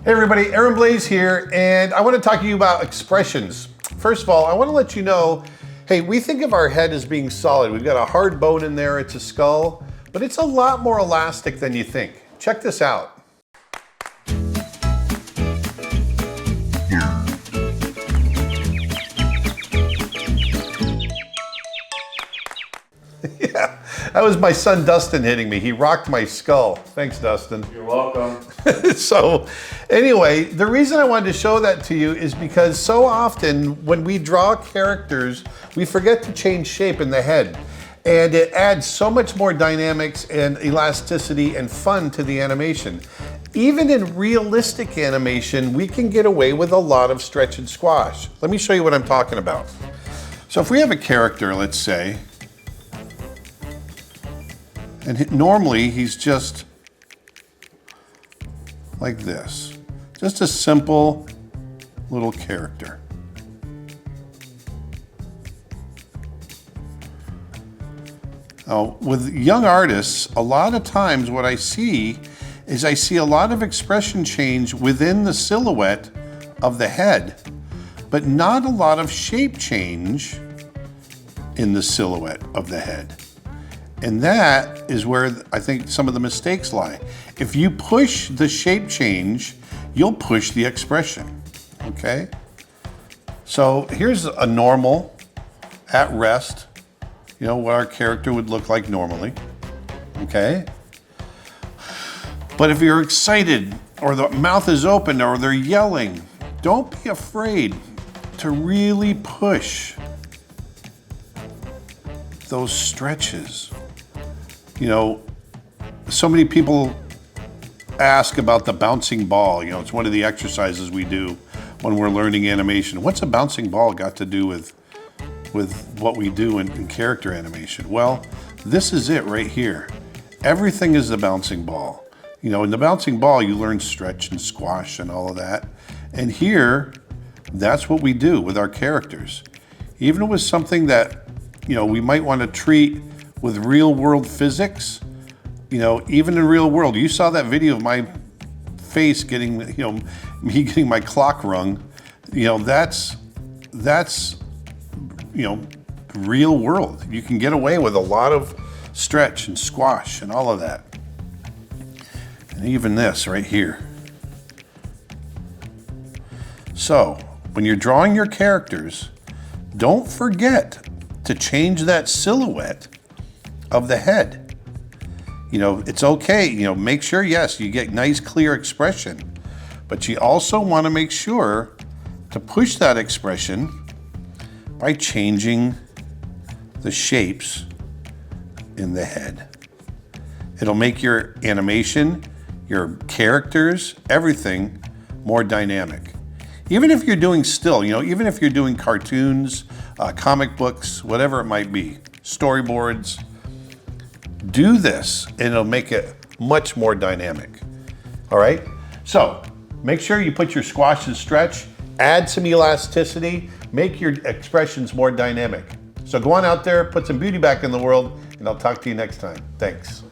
Hey everybody, Blaise here, and I want to talk to you about expressions. First of all, I want to let you know, hey, we think of our head as being solid. We've got a hard bone in there, it's a skull, but it's a lot more elastic than you think. Check this out. Yeah, that was my son Dustin hitting me. He rocked my skull. Thanks, Dustin. You're welcome. So anyway, the reason I wanted to show that to you is because so often when we draw characters, we forget to change shape in the head. And it adds so much more dynamics and elasticity and fun to the animation. Even in realistic animation, we can get away with a lot of stretch and squash. Let me show you what I'm talking about. So if we have a character, let's say, and normally he's just like this. Just a simple little character. Now, with young artists, a lot of times what I see is I see a lot of expression change within the silhouette of the head, but not a lot of shape change in the silhouette of the head. And that is where I think some of the mistakes lie. If you push the shape change, you'll push the expression, okay? So here's a normal, at rest, you know, what our character would look like normally, okay? But if you're excited, or the mouth is open, or they're yelling, don't be afraid to really push those stretches. You know, so many people ask about the bouncing ball. You know, it's one of the exercises we do when we're learning animation. What's a bouncing ball got to do with what we do in character animation? Well, this is it right here. Everything is the bouncing ball. You know, in the bouncing ball, you learn stretch and squash and all of that. And here, that's what we do with our characters. Even with something that, you know, we might want to treat with real world physics, you know, even in real world, you saw that video of my face getting, you know, me getting my clock rung, you know, that's, you know, real world. You can get away with a lot of stretch and squash and all of that. And even this right here. So when you're drawing your characters, don't forget to change that silhouette of the head. You know, it's okay, you know, make sure, yes, you get nice clear expression, but you also want to make sure to push that expression by changing the shapes in the head. It'll make your animation, your characters, everything more dynamic. Even if you're doing still, you know, even if you're doing cartoons, comic books, whatever it might be, storyboards, do this and it'll make it much more dynamic. All right, so make sure you put your squash and stretch, add some elasticity, make your expressions more dynamic. So go on out there, put some beauty back in the world, and I'll talk to you next time. Thanks.